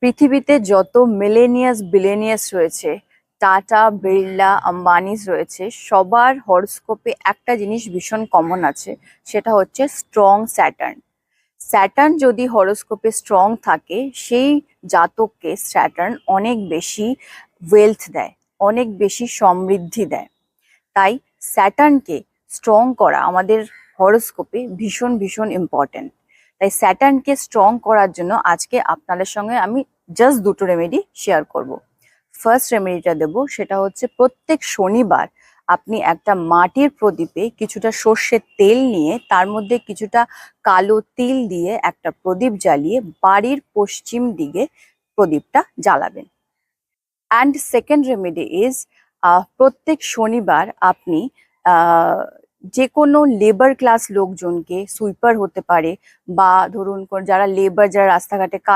পৃথিবীতে যত মিলেনিয়াস বিলেনিয়াস রয়েছে, টাটা, বিড়লা, আম্বানিস রয়েছে, সবার হরোস্কোপে একটা জিনিস ভীষণ কমন আছে, সেটা হচ্ছে স্ট্রং স্যাটার্ন। স্যাটার্ন যদি হরোস্কোপে স্ট্রং থাকে, সেই জাতককে স্যাটার্ন অনেক বেশি ওয়েলথ দেয়, অনেক বেশি সমৃদ্ধি দেয়। তাই স্যাটার্নকে স্ট্রং করা আমাদের হরোস্কোপে ভীষণ ভীষণ ইম্পর্টেন্ট। তাই স্যাটার্নকে স্ট্রং করার জন্য আজকে আপনাদের সঙ্গে আমি জাস্ট দুটো রেমেডি শেয়ার করব। ফার্স্ট রেমেডিটা দেবো, সেটা হচ্ছে প্রত্যেক শনিবার আপনি একটা মাটির প্রদীপে কিছুটা সর্ষের তেল নিয়ে তার মধ্যে কিছুটা কালো তিল দিয়ে একটা প্রদীপ জ্বালিয়ে বাড়ির পশ্চিম দিকে প্রদীপটা জ্বালাবেন। অ্যান্ড সেকেন্ড রেমেডি ইজ, প্রত্যেক শনিবার আপনি যে কোনো লেবার ক্লাস লোকজনকে, সুইপার হতে পারে বা ধরুন যারা লেবার, যারা রাস্তাঘাটে কাজ